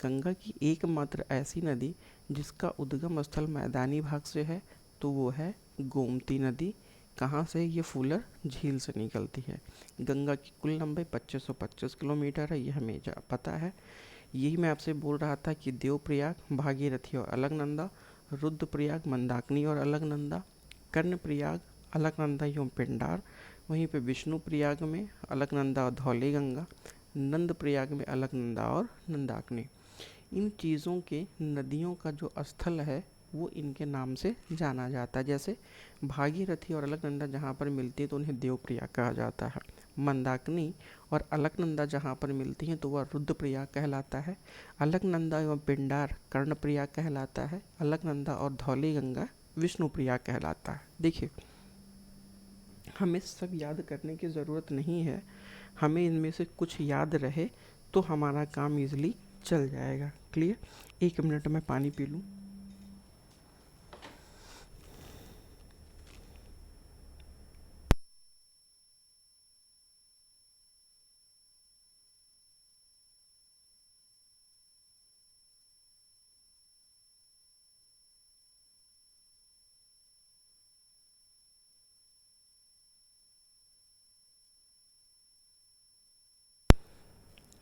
गंगा की एकमात्र ऐसी नदी जिसका उद्गम स्थल मैदानी भाग से है तो वो है गोमती नदी। कहाँ से? ये फूलर झील से निकलती है। गंगा की कुल लंबाई 2525 किलोमीटर है, ये हमें पता है। यही मैं आपसे बोल रहा था कि देवप्रयाग, भागीरथी और अलकनंदा, रुद्रप्रयाग, मंदाकिनी और अलकनंदा, कर्णप्रयाग, अलकनंदा एवं पिंडार, वहीं पे विष्णु प्रयाग में अलकनंदा और धौली गंगा, नंद प्रयाग में अलकनंदा और नंदाकिनी। इन चीज़ों के नदियों का जो स्थल है वो इनके नाम से जाना जाता है। जैसे भागीरथी और अलकनंदा जहाँ पर मिलती है तो उन्हें देवप्रयाग कहा जाता है। मंदाकिनी और अलकनंदा जहाँ पर मिलती हैं तो वह रुद्रप्रयाग कहलाता है। अलकनंदा एवं पिंडार कर्णप्रयाग कहलाता है। अलकनंदा और धौली गंगा विष्णुप्रयाग कहलाता है। देखिए, हमें सब याद करने की ज़रूरत नहीं है, हमें इनमें से कुछ याद रहे तो हमारा काम इजली चल जाएगा। क्लियर? 1 मिनट में पानी पी लूँ।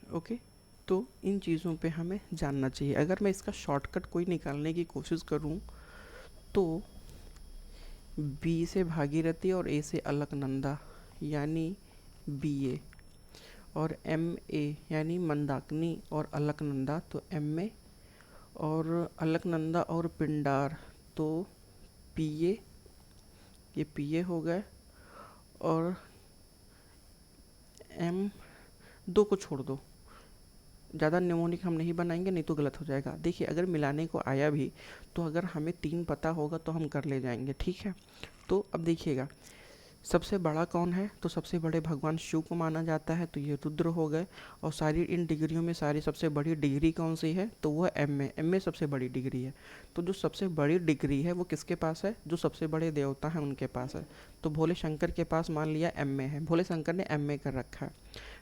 ओके, तो इन चीज़ों पे हमें जानना चाहिए। अगर मैं इसका शॉर्टकट कोई निकालने की कोशिश करूँ तो बी से भागीरथी और ए से अलकनंदा यानी बी ए, और एम ए यानी मंदाकिनी और अलकनंदा तो एम ए, और अलकनंदा और पिंडार तो पी ए, ये पी ए हो गए, और एम दो को छोड़ दो, ज़्यादा निमोनिक हम नहीं बनाएंगे नहीं तो गलत हो जाएगा। देखिए, अगर मिलाने को आया भी तो अगर हमें 3 पता होगा तो हम कर ले जाएंगे, ठीक है। तो अब देखिएगा, सबसे बड़ा कौन है तो सबसे बड़े भगवान शिव को माना जाता है, तो ये रुद्र हो गए। और सारी इन डिग्रियों में सारी सबसे बड़ी डिग्री कौन सी है तो वह एम ए सबसे बड़ी डिग्री है। तो जो सबसे बड़ी डिग्री है वो किसके पास है? जो सबसे बड़े देवता हैं उनके पास है। तो भोले शंकर के पास मान लिया एम ए है, भोले शंकर ने एम ए कर रखा है।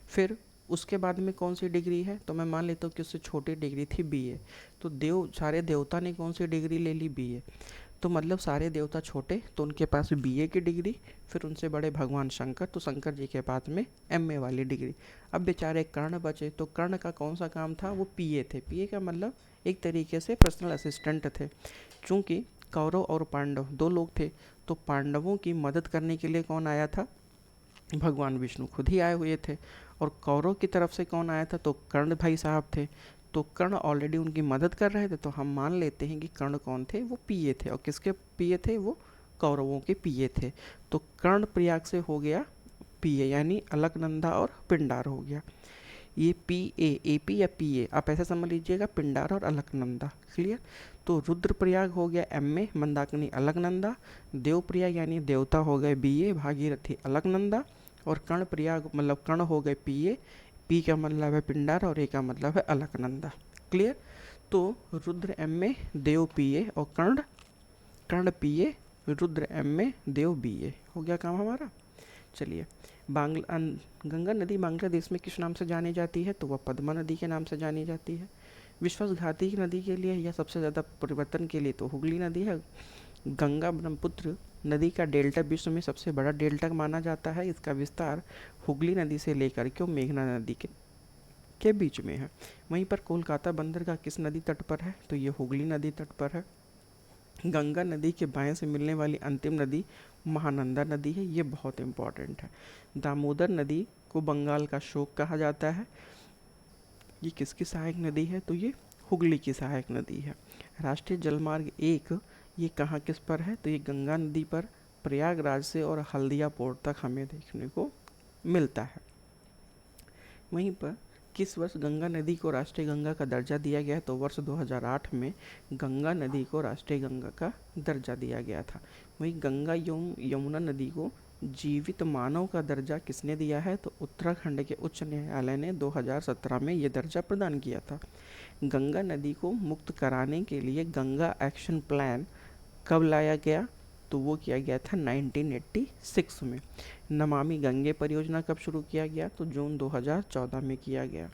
फिर उसके बाद में कौन सी डिग्री है तो मैं मान लेता हूँ कि उससे छोटी डिग्री थी बी ए। तो सारे देवता ने कौन सी डिग्री ले ली? बी ए। तो मतलब सारे देवता छोटे तो उनके पास बीए की डिग्री, फिर उनसे बड़े भगवान शंकर तो शंकर जी के पास में एमए वाली डिग्री। अब बेचारे कर्ण बचे, तो कर्ण का कौन सा काम था? वो पीए थे। पीए का मतलब एक तरीके से पर्सनल असिस्टेंट थे। चूँकि कौरव और पांडव 2 लोग थे तो पांडवों की मदद करने के लिए कौन आया था? भगवान विष्णु खुद ही आए हुए थे। और कौरव की तरफ से कौन आया था? तो कर्ण भाई साहब थे। तो कर्ण ऑलरेडी उनकी मदद कर रहे थे तो हम मान लेते हैं कि कर्ण कौन थे? वो पीए थे। और किसके पीए थे? वो कौरवों के पीए थे। तो कर्ण प्रयाग से हो गया पीए, यानी अलकनंदा और पिंडार हो गया। ये पी ए पी या पी ए आप ऐसा समझ लीजिएगा, पिंडार और अलकनंदा। क्लियर? तो रुद्रप्रयाग हो गया एम ए, मंदाकिनी अलकनंदा। देवप्रयाग यानी देवता हो गए बी ए, भागीरथी अलकनंदा। और कर्ण प्रयाग मतलब कर्ण हो गए पी ए, पी का मतलब है पिंडार और ए का मतलब है अलकनंदा। क्लियर? तो Rudra M A, Dev P A, और Karna Karna P A, Rudra M A, Dev B A. हो गया काम हमारा। चलिए, गंगा नदी बांग्लादेश में किस नाम से जानी जाती है? तो वह पद्मा नदी के नाम से जानी जाती है। विश्वासघाती नदी के लिए या सबसे ज़्यादा परिवर्तन के लिए तो हुगली नदी है। गंगा ब्रह्मपुत्र नदी का डेल्टा विश्व में सबसे बड़ा डेल्टा माना जाता है। इसका विस्तार हुगली नदी से लेकर के मेघना नदी के बीच में है। वहीं पर कोलकाता बंदरगाह किस नदी तट पर है? तो ये हुगली नदी तट पर है। गंगा नदी के बाएं से मिलने वाली अंतिम नदी महानंदा नदी है, ये बहुत इम्पॉर्टेंट है। दामोदर नदी को बंगाल का शोक कहा जाता है। ये किसकी सहायक नदी है? तो ये हुगली की सहायक नदी है। राष्ट्रीय जलमार्ग 1 ये कहाँ किस पर है? तो ये गंगा नदी पर प्रयागराज से और हल्दिया पोर्ट तक हमें देखने को मिलता है। वहीं पर किस वर्ष गंगा नदी को राष्ट्रीय गंगा का दर्जा दिया गया? तो वर्ष 2008 में गंगा नदी को राष्ट्रीय गंगा का दर्जा दिया गया था। वहीं गंगा यमुना नदी को जीवित मानव का दर्जा किसने दिया है? तो उत्तराखंड के उच्च न्यायालय ने 2017 में ये दर्जा प्रदान किया था। गंगा नदी को मुक्त कराने के लिए गंगा एक्शन प्लान कब लाया गया? तो वो किया गया था 1986 में। नमामि गंगे परियोजना कब शुरू किया गया? तो जून 2014 में किया गया।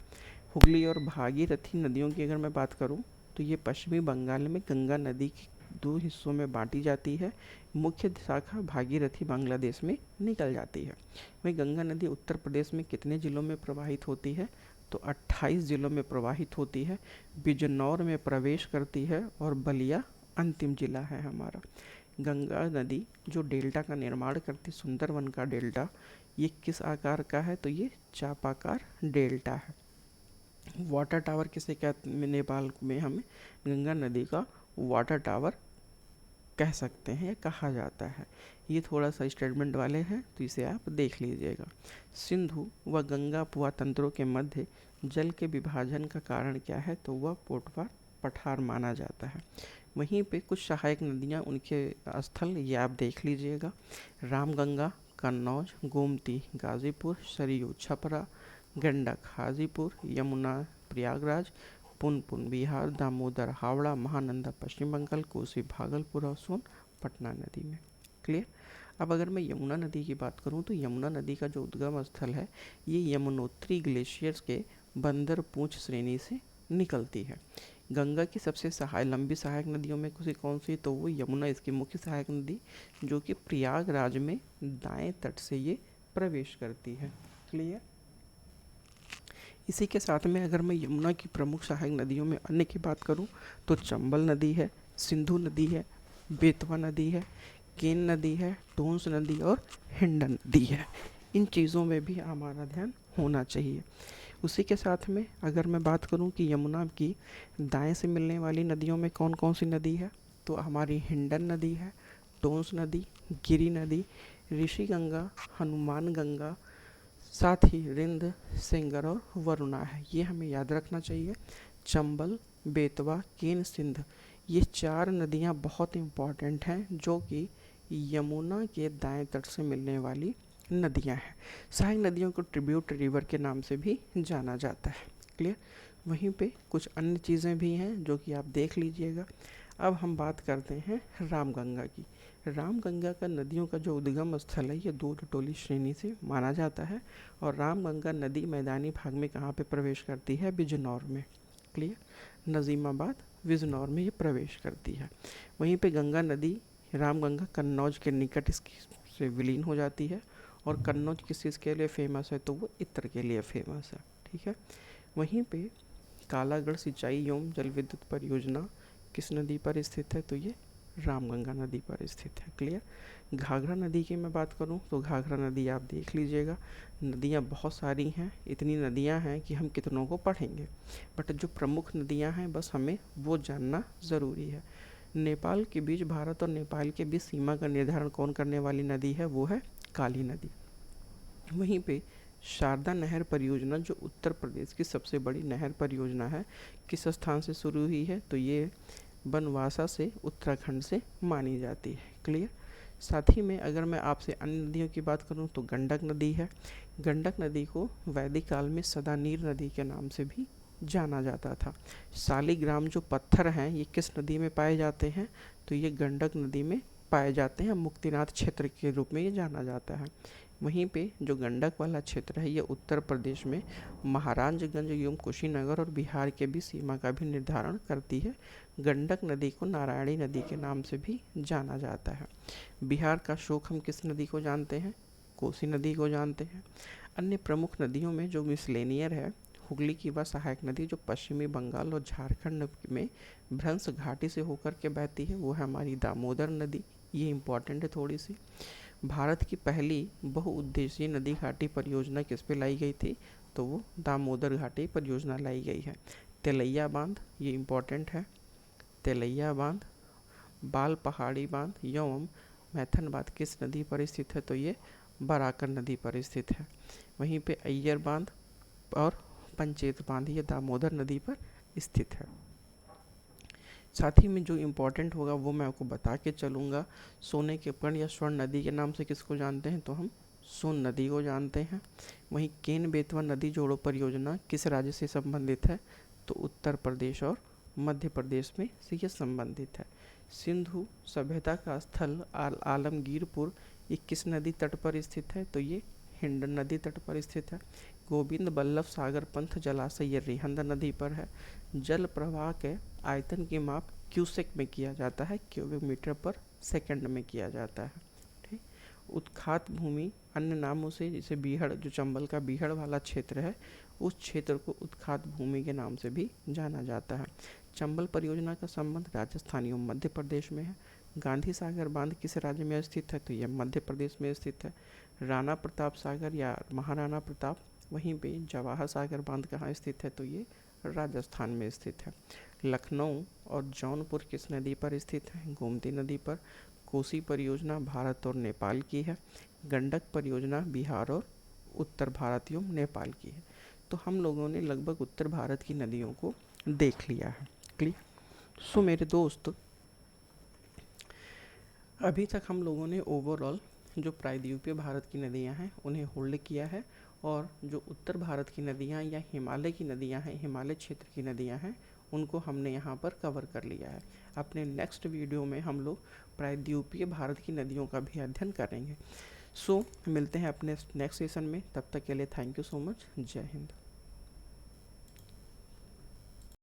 हुगली और भागीरथी नदियों की अगर मैं बात करूं तो ये पश्चिमी बंगाल में गंगा नदी की 2 हिस्सों में बांटी जाती है। मुख्य शाखा भागीरथी बांग्लादेश में निकल जाती है। वहीं गंगा नदी उत्तर प्रदेश में कितने जिलों में प्रवाहित होती है? तो 28 जिलों में प्रवाहित होती है। बिजनौर में प्रवेश करती है और बलिया अंतिम जिला है हमारा। गंगा नदी जो डेल्टा का निर्माण करती, सुंदरवन का डेल्टा, ये किस आकार का है? तो ये चापाकार डेल्टा है। वाटर टावर किसे कहते हैं? नेपाल में हमें गंगा नदी का वाटर टावर कह सकते हैं या कहा जाता है। ये थोड़ा सा स्टेटमेंट वाले हैं तो इसे आप देख लीजिएगा। सिंधु व गंगा पुआ तंत्रों के मध्य जल के विभाजन का कारण क्या है, तो वह पोटवार पठार माना जाता है। वहीं पे कुछ सहायक नदियाँ, उनके स्थल ये आप देख लीजिएगा। रामगंगा कन्नौज, गोमती गाजीपुर, सरयू छपरा, गंडक हाजीपुर, यमुना प्रयागराज, पुनपुन बिहार, दामोदर हावड़ा, महानंदा पश्चिम बंगाल, कोसी भागलपुर और सोन पटना नदी में। क्लियर। अब अगर मैं यमुना नदी की बात करूं तो यमुना नदी का जो उद्गम स्थल है ये यमुनोत्री ग्लेशियर्स के बंदर पूंछ श्रेणी से निकलती है। गंगा की सबसे लंबी सहायक नदियों में कौन सी, तो वो यमुना इसकी मुख्य सहायक नदी, जो कि प्रयागराज में दाएं तट से ये प्रवेश करती है। क्लियर। इसी के साथ में अगर मैं यमुना की प्रमुख सहायक नदियों में अन्य की बात करूं तो चंबल नदी है, सिंधु नदी है, बेतवा नदी है, केन नदी है, टोंस नदी और हिंडन नदी है। इन चीज़ों में भी हमारा ध्यान होना चाहिए। उसी के साथ में अगर मैं बात करूं कि यमुना की दाएं से मिलने वाली नदियों में कौन कौन सी नदी है, तो हमारी हिंडन नदी है, टोंस नदी, गिरी नदी, ऋषि गंगा, हनुमान गंगा, साथ ही रिंद, सेंगर और वरुणा है। ये हमें याद रखना चाहिए। चंबल, बेतवा, केन, सिंध, ये 4 नदियाँ बहुत इम्पॉर्टेंट हैं, जो कि यमुना के दाएं तट से मिलने वाली नदियाँ हैं। सहायक नदियों को ट्रिब्यूट रिवर के नाम से भी जाना जाता है। क्लियर। वहीं पे कुछ अन्य चीज़ें भी हैं जो कि आप देख लीजिएगा। अब हम बात करते हैं रामगंगा की। रामगंगा का नदियों का जो उद्गम स्थल है ये 2 टटोली श्रेणी से माना जाता है और रामगंगा नदी मैदानी भाग में कहाँ पे प्रवेश करती है, बिजनौर में। क्लियर। नजीमाबाद बिजनौर में ये प्रवेश करती है। वहीं पे गंगा नदी रामगंगा कन्नौज के निकट इसकी से विलीन हो जाती है और कन्नौज किस चीज़ के लिए फेमस है, तो वो इत्र के लिए फेमस है। ठीक है। वहीं पे कालागढ़ सिंचाई एवं जल विद्युत परियोजना किस नदी पर स्थित है, तो ये रामगंगा नदी पर स्थित है। क्लियर। घाघरा नदी की मैं बात करूं तो घाघरा नदी आप देख लीजिएगा। नदियां बहुत सारी हैं, इतनी नदियां हैं कि हम कितनों को पढ़ेंगे, बट जो प्रमुख नदियां हैं बस हमें वो जानना ज़रूरी है। नेपाल के बीच, भारत और नेपाल के बीच सीमा का निर्धारण कौन करने वाली नदी है, वो है काली नदी। वहीं पे शारदा नहर परियोजना जो उत्तर प्रदेश की सबसे बड़ी नहर परियोजना है, किस स्थान से शुरू हुई है, तो ये बनवासा से, उत्तराखंड से मानी जाती है। क्लियर। साथ ही में अगर मैं आपसे अन्य नदियों की बात करूं तो गंडक नदी है। गंडक नदी को वैदिक काल में सदानीर नदी के नाम से भी जाना जाता था। शालिग्राम जो पत्थर हैं ये किस नदी में पाए जाते हैं, तो ये गंडक नदी में पाए जाते हैं। मुक्तिनाथ क्षेत्र के रूप में ये जाना जाता है। वहीं पे जो गंडक वाला क्षेत्र है ये उत्तर प्रदेश में महाराजगंज एवं कुशीनगर और बिहार के भी सीमा का भी निर्धारण करती है। गंडक नदी को नारायणी नदी के नाम से भी जाना जाता है। बिहार का शोक हम किस नदी को जानते हैं, कोसी नदी को जानते हैं। अन्य प्रमुख नदियों में जो मिसलेनियर है, हुगली की वह सहायक नदी जो पश्चिमी बंगाल और झारखंड में भ्रंश घाटी से होकर के बहती है, वो है हमारी दामोदर नदी। ये इम्पॉर्टेंट है थोड़ी सी। भारत की पहली बहुउद्देशीय नदी घाटी परियोजना किस पे लाई गई थी, तो वो दामोदर घाटी परियोजना लाई गई है। तेलैया बांध, ये इम्पॉर्टेंट है। तेलैया बांध, बाल पहाड़ी बांध एवं मैथन बांध किस नदी पर स्थित है, तो ये बराकर नदी पर स्थित है। वहीं पे अय्यर बांध और पंचेत बांध ये दामोदर नदी पर स्थित है। साथ ही में जो इम्पोर्टेंट होगा वो मैं आपको बता के चलूँगा। सोने के उपकरण या स्वर्ण नदी के नाम से किसको जानते हैं, तो हम सोन नदी को जानते हैं। वहीं केन बेतवा नदी जोड़ो परियोजना किस राज्य से संबंधित है, तो उत्तर प्रदेश और मध्य प्रदेश में से ये संबंधित है। सिंधु सभ्यता का स्थल आलमगीरपुर ये किस नदी तट पर स्थित है, तो ये हिंडन नदी तट पर स्थित है। गोविंद बल्लभ सागर पंथ जलाशय ये रिहंद नदी पर है। जल प्रवाह के आयतन की माप क्यूसेक में किया जाता है, क्यूबिक मीटर पर सेकंड में किया जाता है। ठीक। उत्खात भूमि अन्य नामों से, जैसे बीहड़, जो चंबल का बीहड़ वाला क्षेत्र है, उस क्षेत्र को उत्खात भूमि के नाम से भी जाना जाता है। चंबल परियोजना का संबंध राजस्थान एवं मध्य प्रदेश में है। गांधी सागर बांध किस राज्य में स्थित है, तो यह मध्य प्रदेश में स्थित है। राणा प्रताप सागर या महाराणा प्रताप, वहीं पे जवाहर सागर बांध कहाँ स्थित है, तो ये राजस्थान में स्थित है। लखनऊ और जौनपुर किस नदी पर स्थित है? गोमती नदी पर। कोसी परियोजना भारत और नेपाल की है। गंडक परियोजना बिहार और उत्तर भारत एवं नेपाल की है। तो हम लोगों ने लगभग उत्तर भारत की नदियों को देख लिया है। क्लियर? सो मेरे दोस्त, अभी तक हम लोगों ने ओवरऑल जो प्रायद्वीपीय भारत की नदियां हैं उन्हें होल्ड किया है, और जो उत्तर भारत की नदियां या हिमालय की नदियां हैं, हिमालय क्षेत्र की नदियां हैं, उनको हमने यहाँ पर कवर कर लिया है। अपने नेक्स्ट वीडियो में हम लोग प्रायद्वीपीय भारत की नदियों का भी अध्ययन करेंगे। सो मिलते हैं अपने नेक्स्ट सेशन में। तब तक के लिए थैंक यू सो मच। जय हिंद।